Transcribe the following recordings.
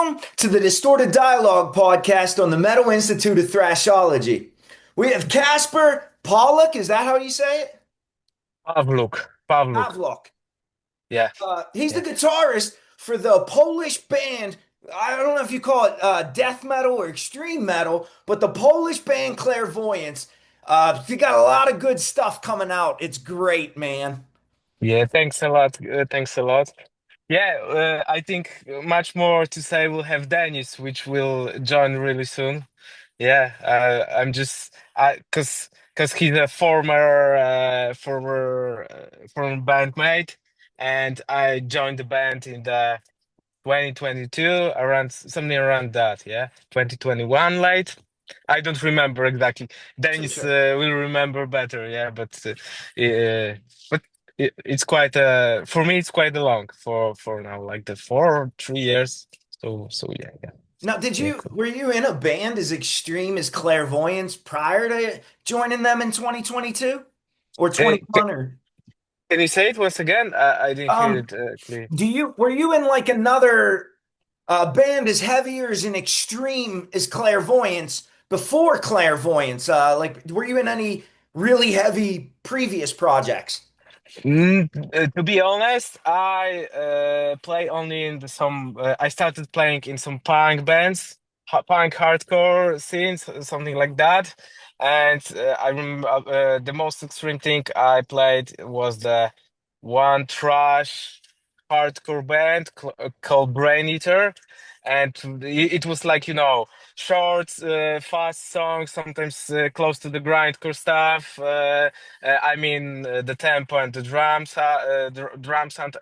Welcome to the Distorted Dialogue podcast on the Metal Institute of Thrashology. We have Kacper Pollock, is that how you say it? Pavluk. Pavlok. Yeah, He's the yeah, guitarist for the Polish band. I don't know if you call it death metal or extreme metal, but the Polish band Clairvoyance. You got a lot of good stuff coming out. It's great, man. yeah. Thanks a lot. Thanks a lot. Yeah, I think much more to say. We'll have Denis, which will join really soon. Yeah, I'm just cause he's a former bandmate, and I joined the band in the 2022, around something around that. Yeah, 2021 late. I don't remember exactly. Sure, Dennis sure. will remember better. Yeah, but it's quite for me it's quite a long for now, like the 4 or 3 years. So yeah, yeah, Now, yeah, cool. were you in a band as extreme as Clairvoyance prior to joining them in 2022 or Uh, ca- 21 or can you say it once again? I didn't hear um it clearly. were you in like another band as heavy or as an extreme as Clairvoyance before Clairvoyance? Like were you in any really heavy previous projects? To be honest, I play only in some. I started playing in some punk bands, punk hardcore scenes, something like that. And I remember the most extreme thing I played was the one trash hardcore band called Brain Eater, and it was like short, fast songs, sometimes close to the grindcore stuff. The tempo and the drum sound,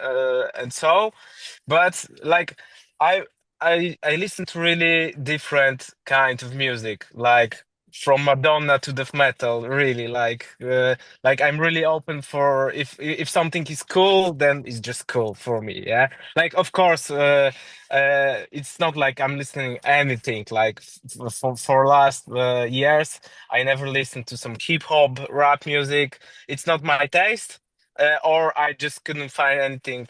and so. But like, I I listen to really different kind of music, like from Madonna to death metal. Really, like I'm really open for if something is cool, then it's just cool for me. Yeah, like of course, it's not like I'm listening anything like for last years. I never listened to some hip hop rap music. It's not my taste, or I just couldn't find anything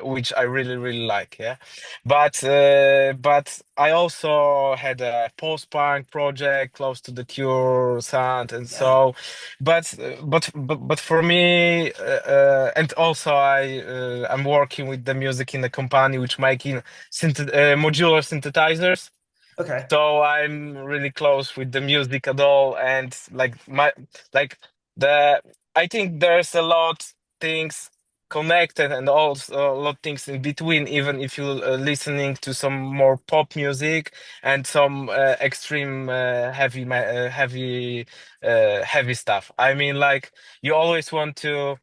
which I really like. Yeah, but I also had a post-punk project close to the Cure sound, and Yeah. so, but for me, and also I'm working with the music in a company which making modular synthesizers. Okay. So I'm really close with the music at all, and like the I think there's a lot things connected and also a lot things in between. Even if you listening to some more pop music and some extreme heavy stuff. I mean, like you always want to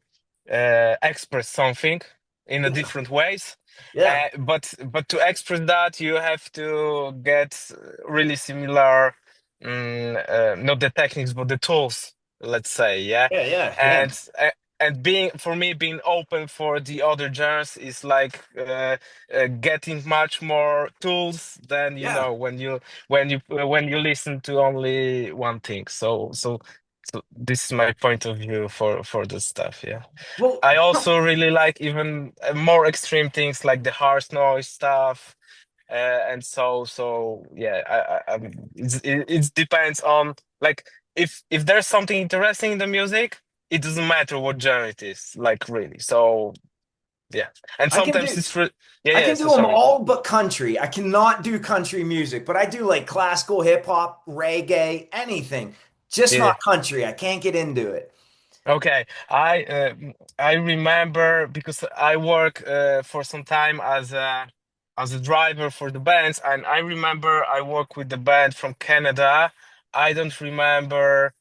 express something in a Yeah. different ways. Yeah. But to express that, you have to get really similar, not the techniques, but the tools, let's say, yeah. Yeah, yeah, yeah. And and being for me being open for the other genres is like getting much more tools than Yeah. when you listen to only one thing. So this is my point of view for this stuff, yeah. Well, I also really like even more extreme things like the harsh noise stuff, and so yeah. It depends on like if there's something interesting in the music, it doesn't matter what genre it is, like really. So yeah, and I can sometimes do it's yeah, I yeah. can So do them sorry. all but country. I cannot do country music, but I do like classical hip hop, reggae, anything. Just Yeah. not country. I can't get into it. Okay, I remember because I work for some time as a driver for the bands, and I remember I work with the band from Canada. I don't remember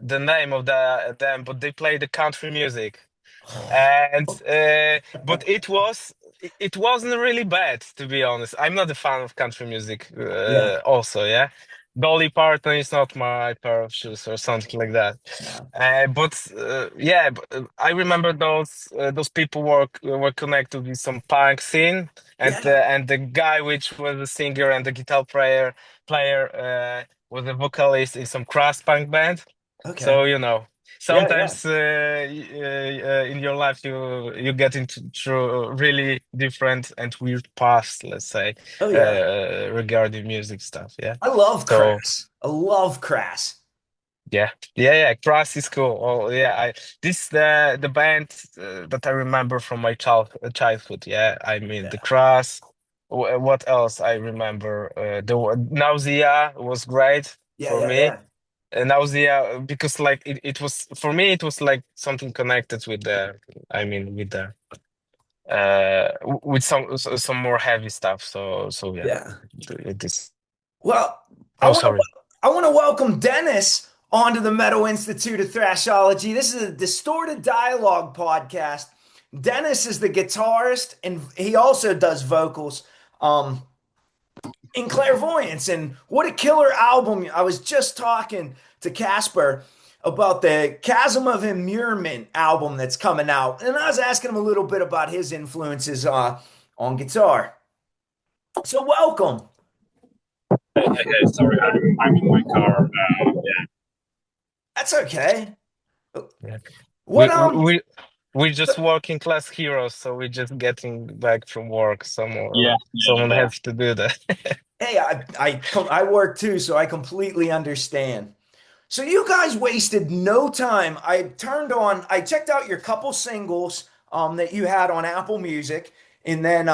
the name of them, but they play the country music, and but it wasn't really bad, to be honest. I'm not a fan of country music, Yeah. also, yeah. Dolly Parton is not my pair of shoes or something like that. No. I remember those people were connected with some punk scene, Yeah. and the guy which was the singer and the guitar player was a vocalist in some crust punk band. Okay. So you know. Yeah, yeah. Sometimes in your life you get into through really different and weird paths, let's say, Oh yeah. regarding music stuff. Yeah. I love So Crass. I love Crass. yeah, yeah. Crass is cool. Oh yeah, I this the band that I remember from my childhood. Yeah, I mean the Yeah. Crass. What else I remember? Nausea was great Yeah, for yeah, me. yeah. Nausea because like it was for me it was like something connected with the I mean with the with some more heavy stuff. So yeah, Yeah. it is. Well, I Oh, want to sorry. I want to welcome Dennis onto the Metal Institute of Thrashology. This is a distorted dialogue podcast. Dennis is the guitarist and he also does vocals in Clairvoyance. And what a killer album. I was just talking to Kacper about the Chasm of Immurement album that's coming out. And I was asking him a little bit about his influences on guitar. So welcome. Hey, sorry, I'm in my car. Yeah, That's okay. Yeah. What We we we're just working class heroes, so we're just getting back from work. yeah, Someone yeah. has to do that. hey, I work too, so I completely understand. So you guys wasted no time. I checked out your couple singles that you had on Apple Music, and then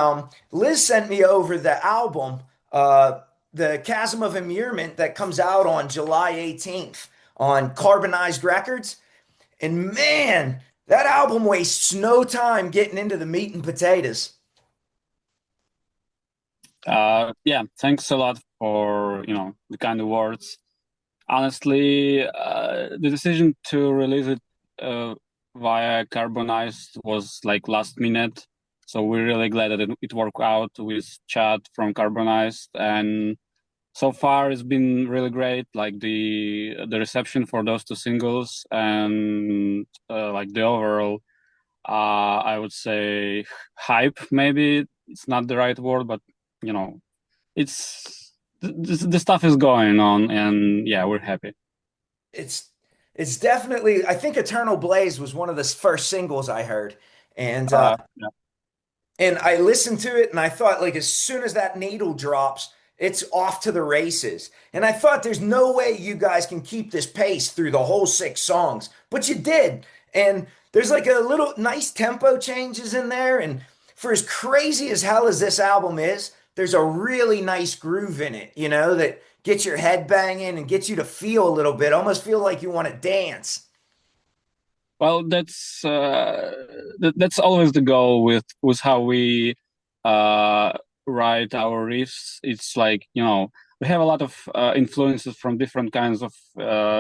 Liz sent me over the album, the Chasm of Immurement that comes out on July 18th on Carbonized Records. And man, that album wastes no time getting into the meat and potatoes. Yeah. Thanks a lot for the kind of words. Honestly, the decision to release it via Carbonized was like last minute, so we're really glad that it worked out with Chad from Carbonized, and so far it's been really great. Like the reception for those two singles and like the overall I would say hype, maybe it's not the right word, but you know, it's the stuff is going on, and yeah, we're happy. It's it's definitely I think Eternal Blaze was one of the first singles I heard. And Yeah. and I listened to it and I thought like as soon as that needle drops, it's off to the races. And I thought there's no way you guys can keep this pace through the whole 6 songs, but you did. And there's like a little nice tempo changes in there. And for as crazy as hell as this album is, there's a really nice groove in it, that gets your head banging and gets you to feel a little bit, almost feel like you want to dance. Well, that's always the goal with how we uh, write our riffs. It's like we have a lot of influences from different kinds of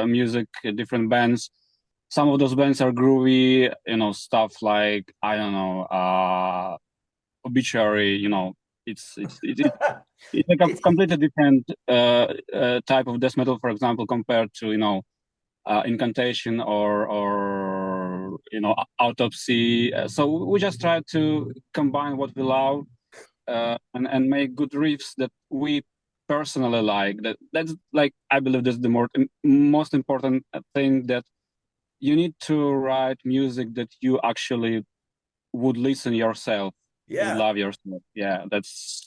music, different bands. Some of those bands are groovy, stuff like I don't know, Obituary. It's like a It's completely different type of death metal, for example, compared to Incantation or Autopsy. So we just try to combine what we love and make good riffs that we personally like. That's like I believe that's the most important thing, that you need to write music that you actually would listen yourself, would yeah. love yourself. Yeah, that's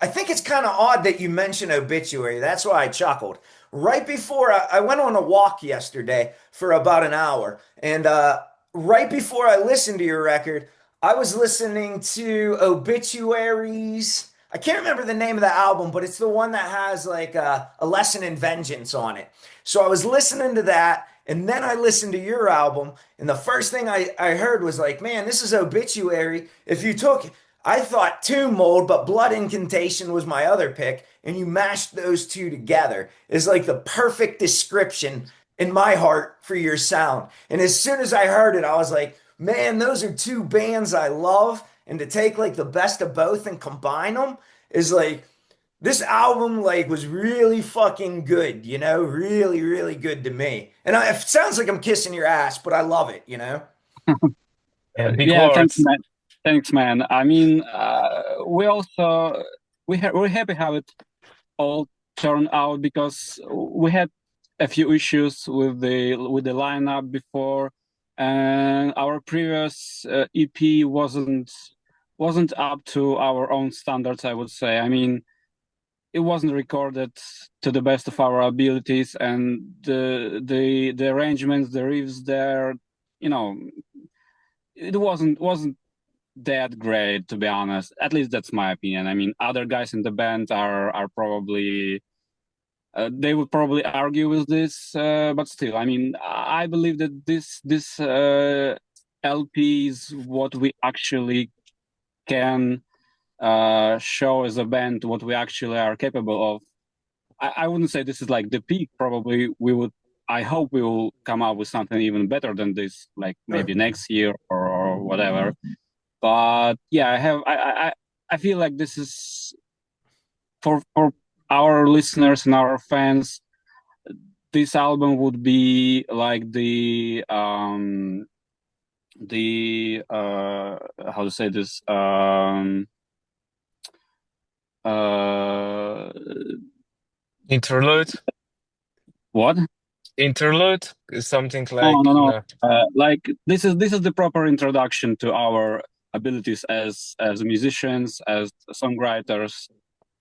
I think it's kind of odd that you mentioned Obituary. That's why I chuckled. Right before I went on a walk yesterday for about an hour, and right before I listened to your record, I was listening to Obituaries. I can't remember the name of the album, but it's the one that has like a lesson in vengeance on it. So I was listening to that, and then I listened to your album, and the first thing I heard was like, man, this is Obituary. If you took I thought Tomb Mold, but Blood Incantation was my other pick, and you mashed those two together is like the perfect description in my heart for your sound. And as soon as I heard it, I was like, man, those are two bands I love. And to take like the best of both and combine them is like this album like was really fucking good, really, really good to me. And it sounds like I'm kissing your ass, but I love it. Yeah, big yeah. Thanks, words. man. Thanks, man. I mean, we also we're happy how it all turned out, because we had a few issues with the lineup before, and our previous EP wasn't up to our own standards, I would say. I mean, it wasn't recorded to the best of our abilities, and the arrangements, the riffs there, you know, it wasn't that great, to be honest. At least that's my opinion. I mean, other guys in the band are probably they would probably argue with this, but still, I mean, I believe that this LP is what we actually can show as a band, what we actually are capable of. I wouldn't say this is like the peak. Probably we would. I hope we will come up with something even better than this, like maybe Sure. next year or whatever. But yeah, I feel like this is for our listeners and our fans. This album would be like the how to say this uh Interlude? what? Interlude? Something No, like no, no. no. Like this is the proper introduction to our abilities as musicians, as songwriters.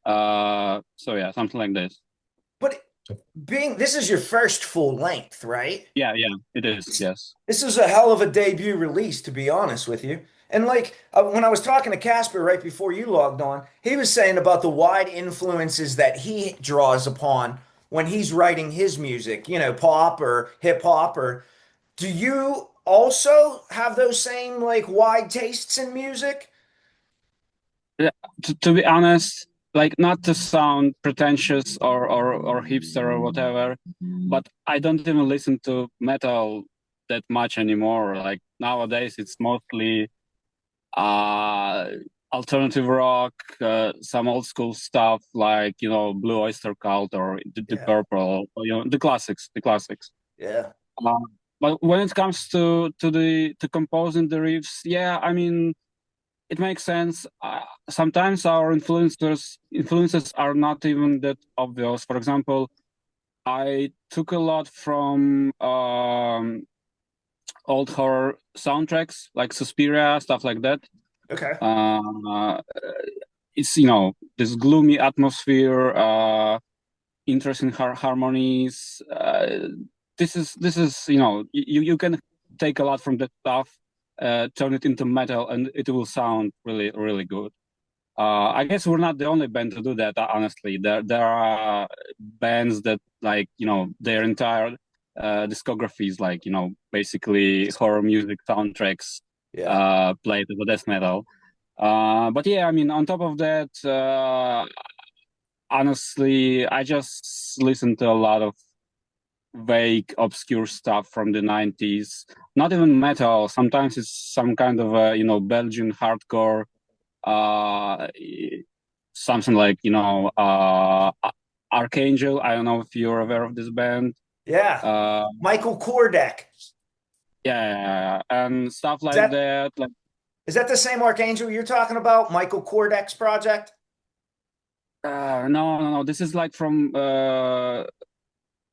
So yeah, something like this. But being this is your first full length, right? Yeah, yeah, it is. Yes. This is a hell of a debut release, to be honest with you. And like when I was talking to Casper right before you logged on, he was saying about the wide influences that he draws upon when he's writing his music, pop or hip hop. Or do you also have those same like wide tastes in music? Yeah, to be honest, like not to sound pretentious or hipster or whatever, but I don't even listen to metal that much anymore. Like nowadays, it's mostly uh alternative rock, some old school stuff like Blue Oyster Cult or the Yeah, Purple, the classics, the classics. yeah, Uh, but when it comes to composing the riffs, yeah, I mean it makes sense. Sometimes our influences are not even that obvious. For example, I took a lot from old horror soundtracks like Suspiria, stuff like that. okay, Uh, it's this gloomy atmosphere, interesting harmonies. This is you can take a lot from that stuff, turn it into metal, and it will sound really really good. I guess we're not the only band to do that. Honestly, there are bands that like their entire discographies, like basically horror music soundtracks, yeah. played as a death metal. But yeah, I mean, on top of that, honestly, I just listen to a lot of vague, obscure stuff from the 90s. Not even metal. Sometimes it's some kind of Belgian hardcore, uh, something like Archangel. I don't know if you're aware of this band. Yeah. Uh, Michael Kordek. yeah, and stuff Is like that that. Like, is that the same Archangel you're talking about? Michael Kordek's project? no, no, no. This is like from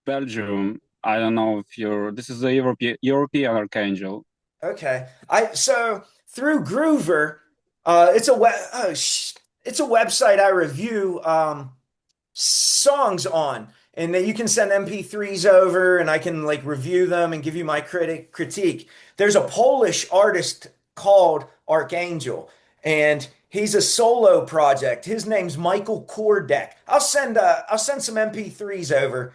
Belgium. I don't know if you're. This is a European Archangel. Okay. So through Groover, it's a it's a website I review songs on, and then you can send MP3s over, and I can like review them and give you my critique. There's a Polish artist called Archangel, and he's a solo project. His name's Michael Kordek. I'll send some MP3s over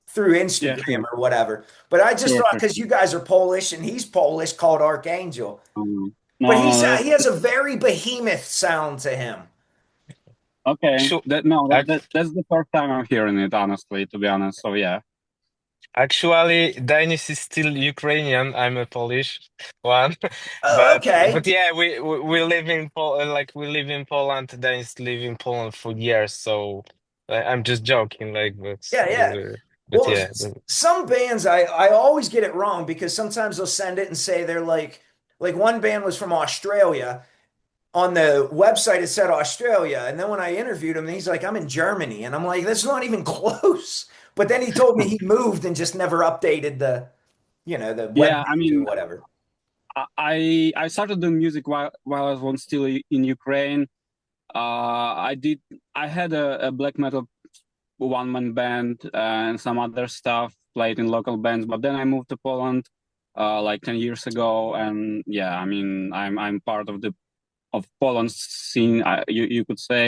through Yeah, Instagram sure, or whatever. But I just sure, thought sure. because you guys are Polish and he's Polish, called Archangel. But No, no, he has a very behemoth sound to him. okay. Actu- That no, ac- that's the first time I'm hearing it, honestly, to be honest. So yeah. Actually, Denis is still Ukrainian. I'm a Polish one, Oh, but okay. yeah, we live in like we live in Poland. Denis live in Poland for years, so I'm just joking, like, Yeah, yeah. but Well, yeah, some bands I always get it wrong because sometimes they'll send it and say they're like one band was from Australia. on the website it said Australia, and then when I interviewed him, he's like, "I'm in Germany," and I'm like, "That's not even close." But then he told me he moved and just never updated the web Yeah, I page or mean, whatever. I started doing music while I was still in Ukraine. I did I had a black metal one man band and some other stuff, played in local bands, but then I moved to Poland like 10 years ago, and yeah, I mean I'm part of Poland's scene, you could say.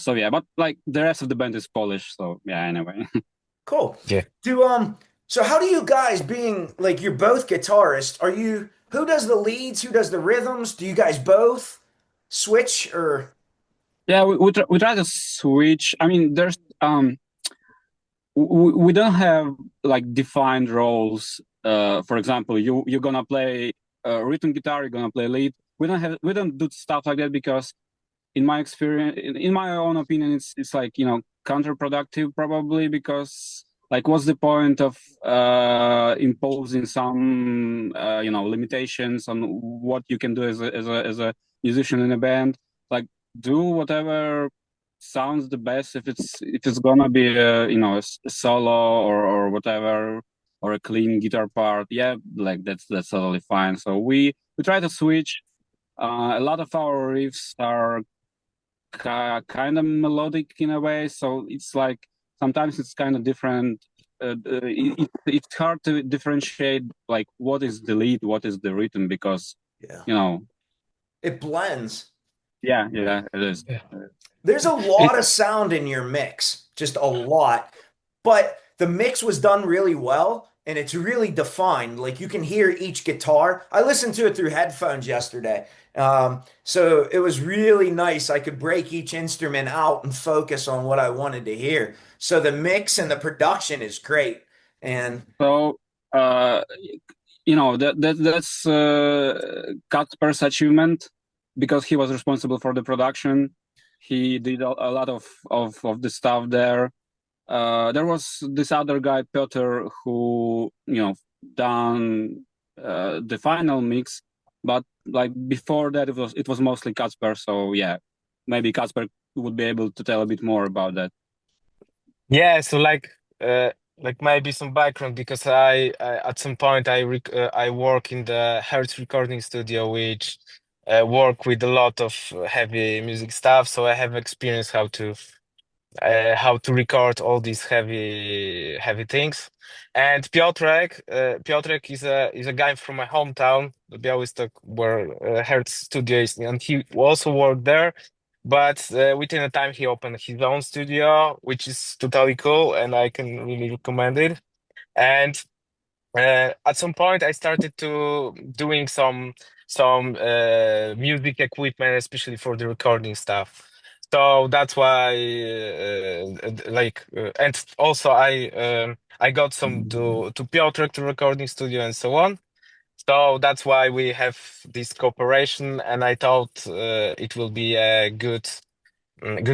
So yeah, but like the rest of the band is Polish, so yeah, anyway. Cool. Yeah. So how do you guys, being like you're both guitarists, who does the leads, who does the rhythms? Do you guys both switch or Yeah, we try to switch. I mean, we don't have like defined roles. For example, you're gonna play rhythm guitar, you're gonna play lead. We don't do stuff like that because in my experience, in my own opinion, it's like, counterproductive probably, because like what's the point of imposing some limitations on what you can do as a musician in a band. Like, do whatever sounds the best. If it's gonna be a solo or whatever, or a clean guitar part, yeah, like that's totally fine. So we try to switch. A lot of our riffs are kind of melodic in a way, so it's like sometimes it's kind of different. It's hard to differentiate like what is the lead, what is the rhythm, because yeah, you know it blends? yeah, it is. Yeah. There's a It, lot of sound in your mix, just a lot. But the mix was done really well and it's really defined. Like you can hear each guitar. I listened to it through headphones yesterday. So it was really nice. I could break each instrument out and focus on what I wanted to hear. So the mix and the production is great. And So uh that's Kacper's achievement, because he was responsible for the production. He did a lot of the stuff there. There was this other guy, Piotr, who done the final mix, but like before that, it was mostly Kacper. So yeah, maybe Kacper would be able to tell a bit more about that. yeah, so like maybe some background because I at some point I work in the Hertz recording studio, which work with a lot of heavy music stuff. So I have experience how to record all these heavy things. And Piotrek is a guy from my hometown, Białystok, where Hertz studio is, and he also worked there. But within a time, he opened his own studio, which is totally cool, and I can really recommend it. And at some point, I started to doing some music equipment, especially for the recording stuff. So that's why, and also I got some to Piotr to recording studio and so on. So that's why we have this cooperation, and I thought it will be a good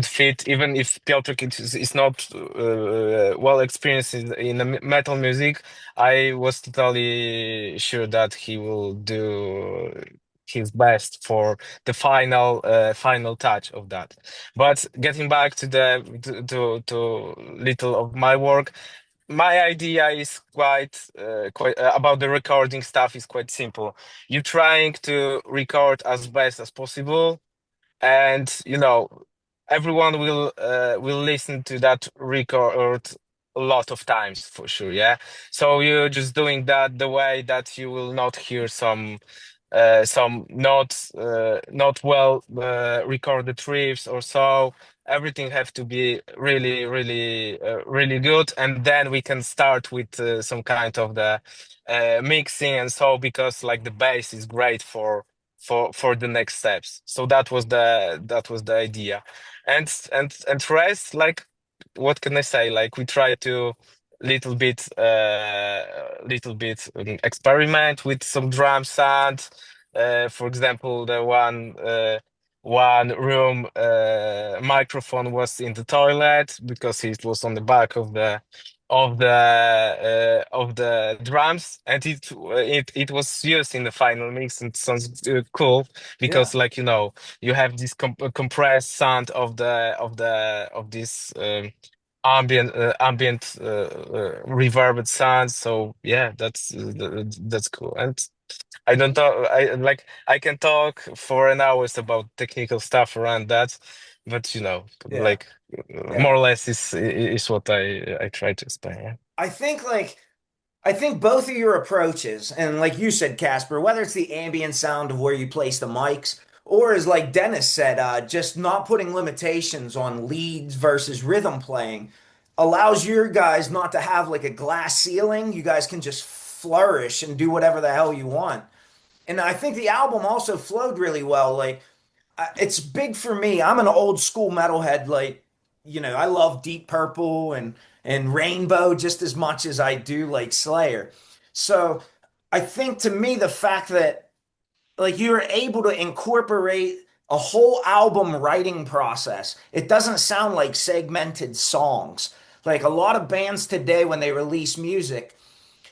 fit, even if Piotr is not well experienced in the metal music. I was totally sure that he will do his best for the final touch of that. But getting back to to little of my work, my idea is quite about the recording stuff is quite simple. You're trying to record as best as possible, and everyone will listen to that record a lot of times for sure, yeah. So you're just doing that the way that you will not hear some not well recorded riffs or so. Everything have to be really good, and then we can start with some kind of the mixing and so, because like the bass is great for the next steps. So that was the idea. And rest, like, what can I say? Like, we try to little bit experiment with some drum sound. For example, the one room microphone was in the toilet because it was on the back of of the drums, and it was used in the final mix, and it sounds cool Yeah. because, like, you have this compressed sound of this ambient reverbed sound. So yeah, that's cool. And I don't talk. I can talk for an hours about technical stuff around that, but Yeah. like more Yeah. or less is what I try to explain. Yeah. I think like I think both of your approaches, and like you said, Casper, whether it's the ambient sound of where you place the mics, or as like Dennis said, just not putting limitations on leads versus rhythm playing, allows your guys not to have like a glass ceiling. You guys can just flourish and do whatever the hell you want. And I think the album also flowed really well. Like it's big for me. I'm an old school metalhead. Like, I love Deep Purple and Rainbow just as much as I do like Slayer. So I think to me the fact that like you're able to incorporate a whole album writing process. It doesn't sound like segmented songs. Like a lot of bands today when they release music,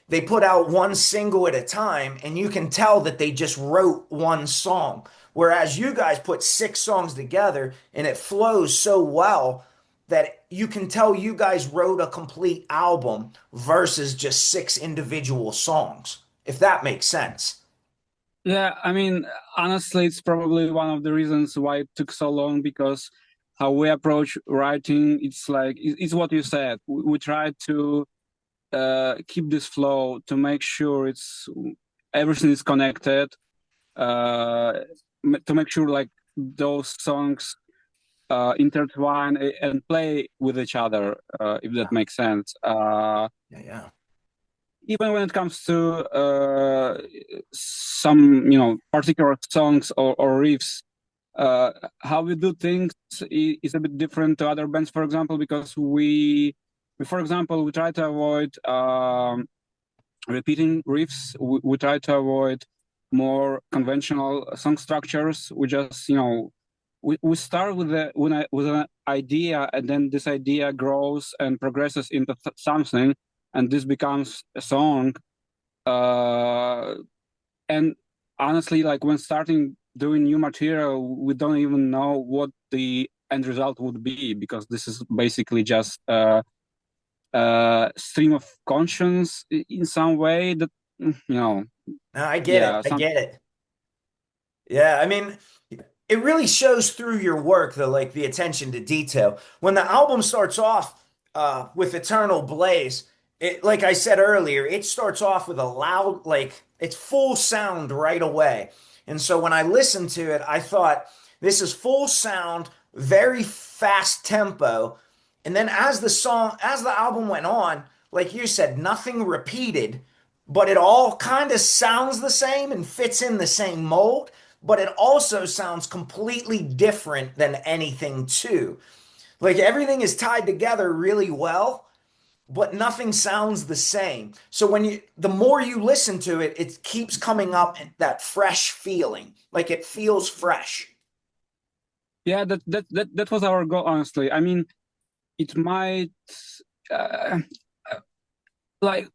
they put out one single at a time and you can tell that they just wrote one song, whereas you guys put six songs together and it flows so well that you can tell you guys wrote a complete album versus just six individual songs, if that makes sense. Yeah, I mean, honestly, it's probably one of the reasons why it took so long, because how we approach writing, it's like it's what you said. We try to keep this flow to make sure everything is connected, uh, to make sure like those songs intertwine and play with each other, if that makes sense. Yeah, yeah. Even when it comes to some particular songs or riffs, how we do things is a bit different to other bands, for example, because for example, we try to avoid repeating riffs. We try to avoid more conventional song structures. We just we start with with an idea, and then this idea grows and progresses into something, and this becomes a song. And honestly, like when starting doing new material, we don't even know what the end result would be, because this is basically just stream of conscience in some way that No, I get it. yeah, I some. get it. Yeah, I mean, it really shows through your work, the attention to detail. When the album starts off with Eternal Blaze, it like I said earlier, it starts off with a loud, like it's full sound right away. And so when I listened to it, I thought this is full sound, very fast tempo. And then as the album went on, like you said, nothing repeated, but it all kind of sounds the same and fits in the same mold, but it also sounds completely different than anything too. Like everything is tied together really well, but nothing sounds the same. So the more you listen to it, it keeps coming up that fresh feeling, like it feels fresh. Yeah, that was our goal, honestly. I mean, it might uh, like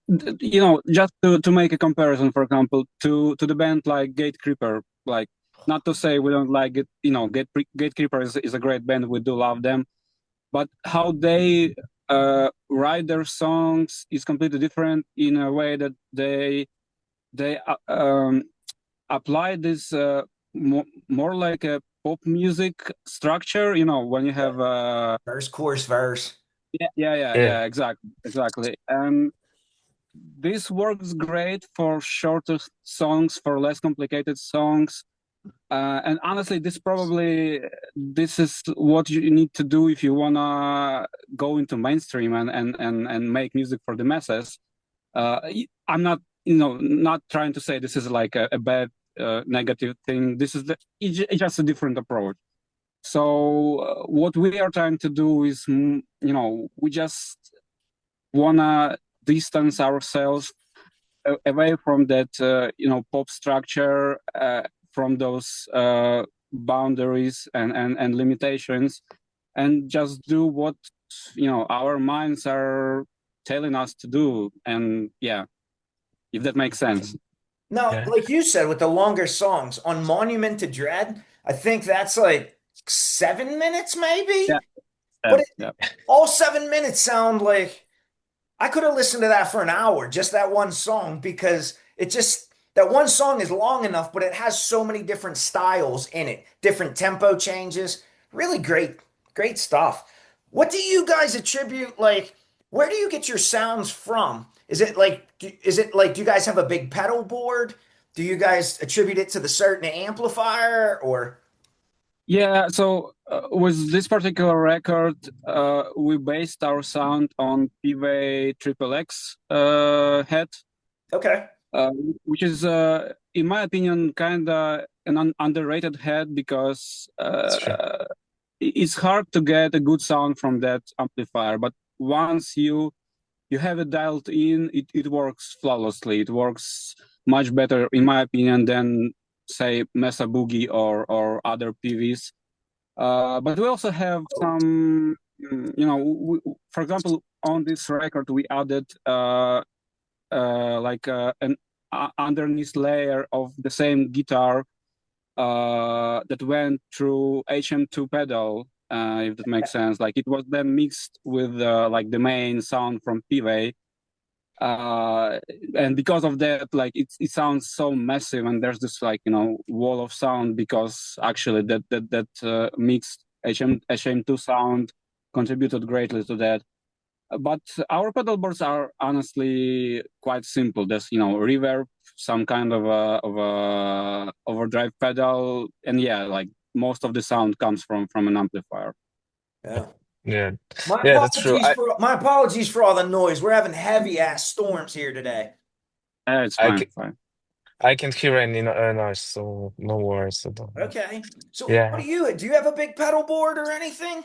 just to make a comparison, for example, to the band like Gatekeeper. Like, not to say we don't like it, Gatekeeper is a great band, we do love them, but how they write their songs is completely different, in a way that they apply this more like a pop music structure, when you Yeah. have Verse, chorus, verse. yeah, exactly. And this works great for shorter songs, for less complicated songs. And honestly, this is what you need to do if you wanna go into mainstream and make music for the masses. I'm not, not trying to say this is like a bad negative thing. It's just a different approach. So what we are trying to do is, we just wanna distance ourselves away from that, pop structure, from those boundaries and limitations, and just do what our minds are telling us to do. And yeah, if that makes sense. Now, Yeah. like you said, with the longer songs on Monument to Dread, I think that's like 7 minutes, Yeah, maybe. yeah, But yeah. all 7 minutes sound like I could have listened to that for an hour, just that one song, because it just that one song is long enough, but it has so many different styles in it, different tempo changes. Really great, great stuff. What do you guys attribute, like, where do you get your sounds from? Do you guys have a big pedal board? Do you guys attribute it to the certain amplifier or Yeah, so with this particular record, we based our sound on PV Triple X head, okay? uh, which is, in my opinion, kind of an underrated head because That's true. it's hard to get a good sound from that amplifier. But once you have it dialed in, it works flawlessly. It works much better, in my opinion, than say Mesa Boogie or other PVs. But we also have some, for example, on this record we added an underneath layer of the same guitar that went through HM2 pedal, if that makes sense. Like it was then mixed with like the main sound from PV. And because of that, like it sounds so massive, and there's this like wall of sound because actually that mixed HM2 sound contributed greatly to that. But our pedal boards are honestly quite simple. There's reverb, some kind of a overdrive pedal, and yeah, like most of the sound comes from an amplifier. Yeah. Yeah. Yeah, that's true. My apologies for all the noise. We're having heavy ass storms here today. It's I fine, can, fine. I can hear any noise, so no worries about that. Okay. So what Yeah. do you have a big pedal board or anything?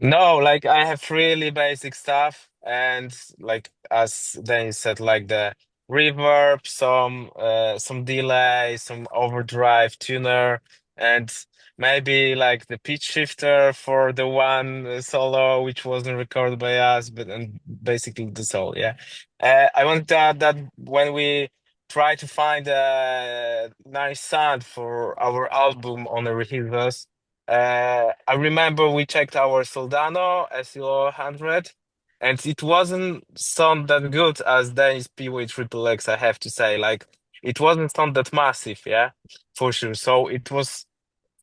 No, like I have really basic stuff, and like as Dennis said, like the reverb, some delay, some overdrive tuner, and maybe like the pitch shifter for the one solo which wasn't recorded by us, but and basically that's all. Yeah, I want to add that when we try to find a nice sound for our album on the releases. I remember we checked our Soldano SEO 100, and it wasn't sound that good as Dennis P with Triple X, I have to say. Like, it wasn't sound that massive, yeah, for sure. So it was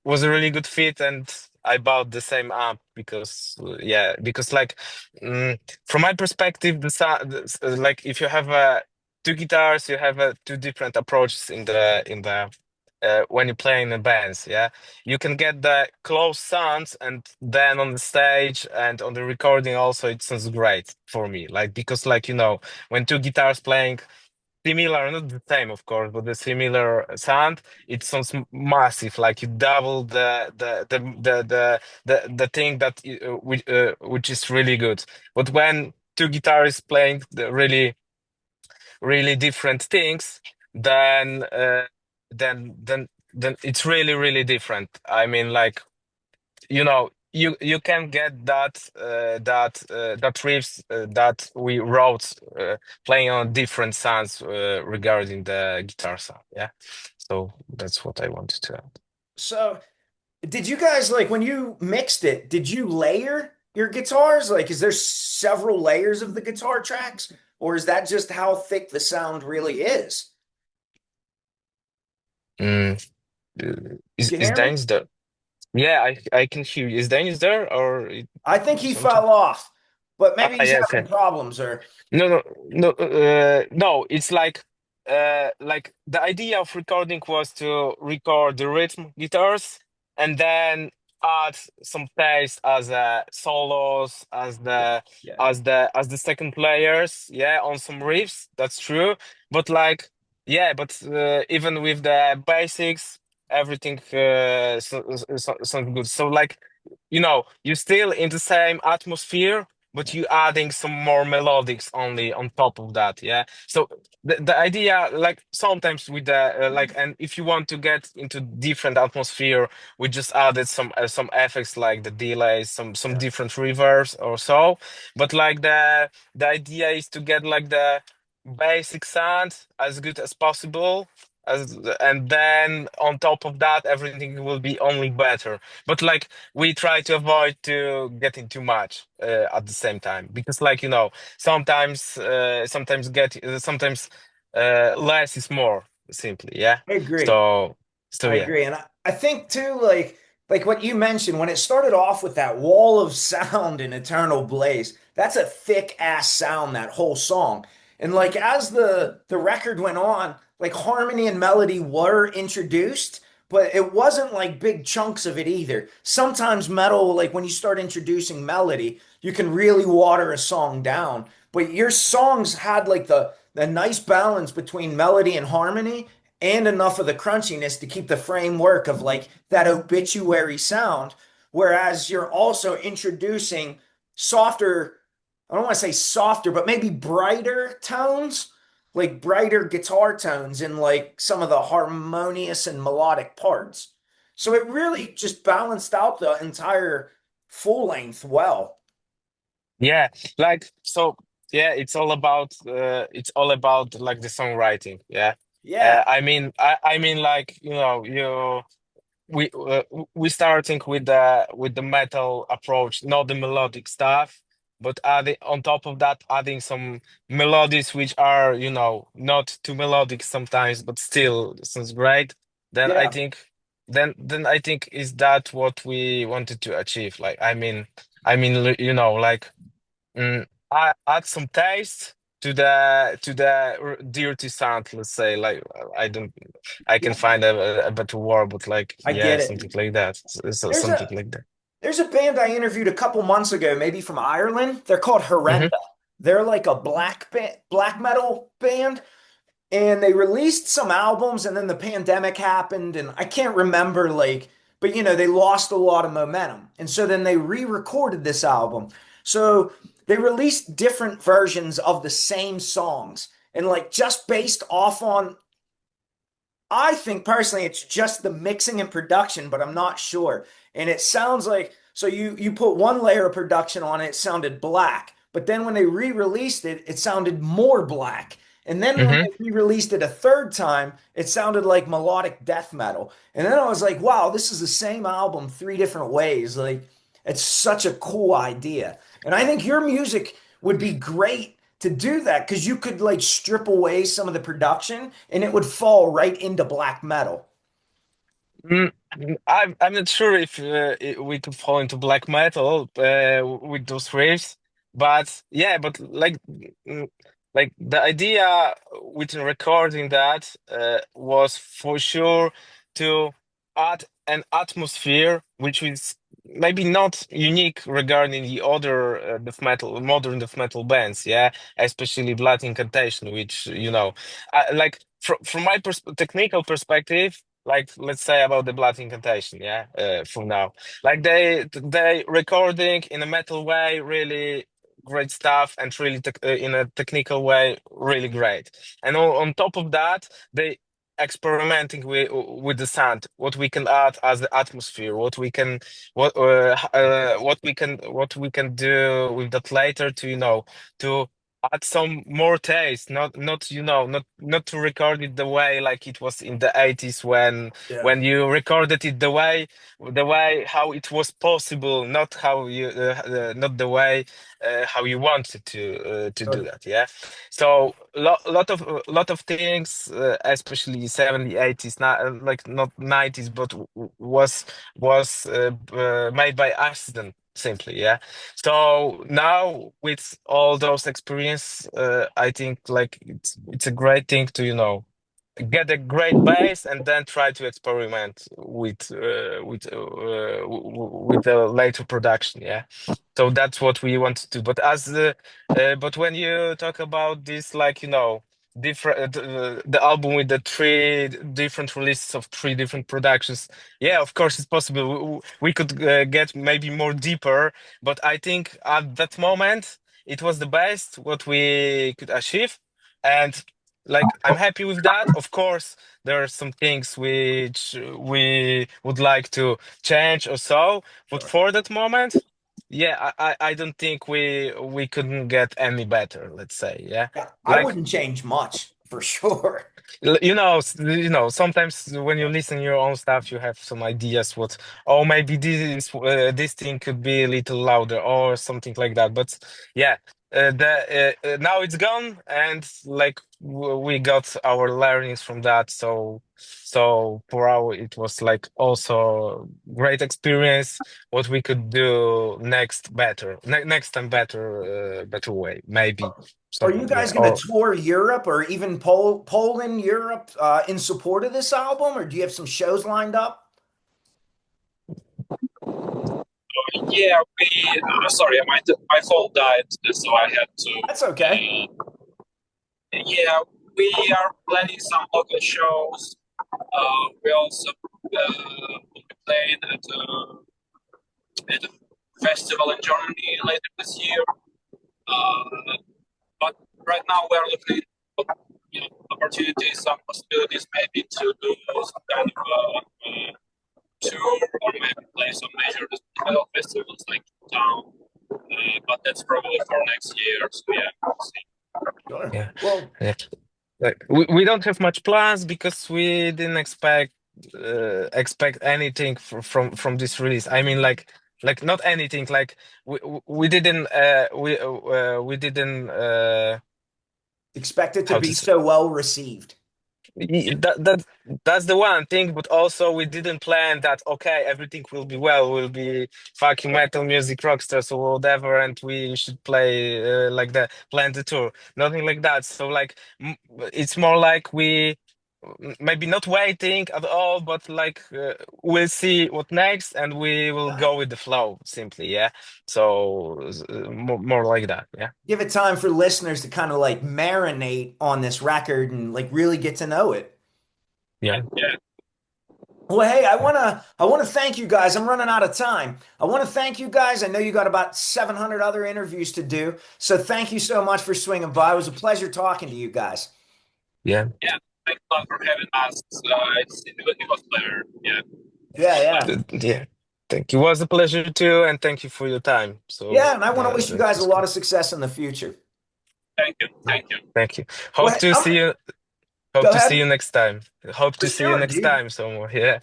a really good fit, and I bought the same amp because yeah, because like from my perspective, the sound like if you have two guitars, you have two different approaches in the when you play in the bands, yeah, you can get the close sounds, and then on the stage and on the recording also it sounds great for me, like because like when two guitars playing similar, not the same, of course, but the similar sound. It sounds massive, like you double the thing that which is really good. But when two guitarists playing the really different things, then then it's really different. I mean, like you can get that riffs that we wrote playing on different sounds regarding the guitar sound, yeah, so that's what I wanted to add. So did you guys like when you mixed it, did you layer your guitars? Like, is there several layers of the guitar tracks? Or is that just how thick the sound really is? mm. Did you Is hear me? Dennis there? Yeah, I can hear you. Is Dennis there or I think he something? fell off, but maybe he's Yeah, having okay. problems or No, it's like the idea of recording was to record the rhythm guitars and then add some bass as solos, as yeah, the yeah. as the second players, yeah, on some riffs. That's true, but like yeah, but even with the basics, everything sounds good. So like you're still in the same atmosphere, but you adding some more melodics only on top of that. Yeah. So the idea, like sometimes with the like, and if you want to get into different atmosphere, we just added some effects like the delays, some Yeah. different reverbs or so. But like the idea is to get like the basic sound as good as possible. And then on top of that, everything will be only better. But like we try to avoid to getting too much at the same time because, like sometimes less is more simply. Yeah. I agree. So I yeah. agree. And I think too, like what you mentioned, when it started off with that wall of sound in Eternal Blaze, that's a thick ass sound, that whole song. And like as the record went on, like harmony and melody were introduced, but it wasn't like big chunks of it either. Sometimes metal, like when you start introducing melody, you can really water a song down. But your songs had like the nice balance between melody and harmony and enough of the crunchiness to keep the framework of like that obituary sound. Whereas you're also introducing softer, I don't want to say softer, but maybe brighter tones, like brighter guitar tones in like some of the harmonious and melodic parts. So it really just balanced out the entire full length well. Yeah, like so yeah, it's all about like the songwriting, yeah. Yeah, I mean like, we starting with the metal approach, not the melodic stuff, but adding on top of that, adding some melodies which are, not too melodic sometimes, but still sounds great. Then I yeah. think, then I think is that what we wanted to achieve. Like like add some taste to the dirty sound, let's say. Like I don't, I can Yeah, find a better word, but like I yeah, get it. something like that. So There's something a like that. There's a band I interviewed a couple months ago, maybe from Ireland. They're called Hmm. Horrenda. They're like a black metal band, and they released some albums, and then the pandemic happened, and I can't remember but they lost a lot of momentum, and so then they re-recorded this album. So they released different versions of the same songs, and like just based off on I think personally it's just the mixing and production, but I'm not sure. And it sounds like so you put one layer of production on it, it sounded black. But then when they re-released it, it sounded more black. And then when Hmm. they re-released it a third time, it sounded like melodic death metal. And then I was like, wow, this is the same album three different ways. Like it's such a cool idea. And I think your music would be great to do that because you could like strip away some of the production and it would fall right into black metal. Mm, I'm not sure if we could fall into black metal with those riffs, but yeah, but mm, like the idea with recording that was for sure to add an atmosphere which is maybe not unique regarding the other modern death metal bands, yeah, especially Blood Incantation, which like from my technical perspective, like let's say about the blood incantation, yeah, for now, like they recording in a metal way, really great stuff, and really in a technical way, really great. And on top of that, they experimenting with the sound, what we can add as the atmosphere, what we can do with that later to to add some more taste, not to record it the way like it was in the 80s Yeah. when you recorded it the way how it was possible, not how not the way how you wanted to do that, yeah. So lot of things, especially 70s, 80s, not like not 90s, but was made by accident simply, yeah. So now with all those experience, I think like it's a great thing to get a great base and then try to experiment with the later production. Yeah. So that's what we want to do. But when you talk about this, like different the album with the three different releases of three different productions. Yeah, of course it's possible. We could get maybe more deeper, but I think at that moment it was the best what we could achieve, and like I'm happy with that. Of course, there are some things which we would like to change or so, but Sure. for that moment, yeah, I don't think we couldn't get any better, let's say. Yeah. Yeah, I Like wouldn't change much for sure. sometimes when you listen your own stuff, you have some ideas what, oh, maybe this thing could be a little louder or something like that. But yeah, the now it's gone, and like we got our learnings from that. So for our it was like also great experience. What we could do next better, next time better, better way, maybe Are some, you yeah. guys going to Or tour Europe or even Poland, Europe, in support of this album, or do you have some shows lined up? Yeah, we. Sorry, my phone died, so I had to. That's okay. Yeah, we are planning some local shows. We also will be playing at a festival in Germany later this year. But right now we are looking at opportunities, some possibilities, maybe to do some kind of tour or maybe play some major metal festivals like town. But that's probably for next year. So yeah, we'll see. Sure. yeah. Well, Yeah. Like we don't have much plans because we didn't expect anything from this release. I mean, like not anything. Like we didn't expect it to how to be say. so well received. That's the one thing, but also we didn't plan that. Okay, everything will be well. We'll be fucking metal music rock stars or whatever, and we should play like that. Plan the tour. Nothing like that. So like, it's more like we maybe not waiting at all, but like we'll see what next, and we will Got it. go with the flow. Simply, yeah. So more like that, yeah. Give it time for listeners to kind of like marinate on this record and like really get to know it. Yeah. Yeah, Well, hey, I wanna thank you guys. I'm running out of time. I want to thank you guys. I know you got about 700 other interviews to do, so thank you so much for swinging by. It was a pleasure talking to you guys. Yeah. yeah. Thanks a lot for having us. It was better. Yeah, Yeah, yeah, Yeah. Thank you. It was a pleasure too, and thank you for your time. So yeah. And I want to wish you that guys a was lot good. of success in the future. thank you, thank you. Thank you. Well, Hope hey, to see you. Hope go to see ahead you next time. Hope for to see you sure, next dude. time somewhere. Yeah.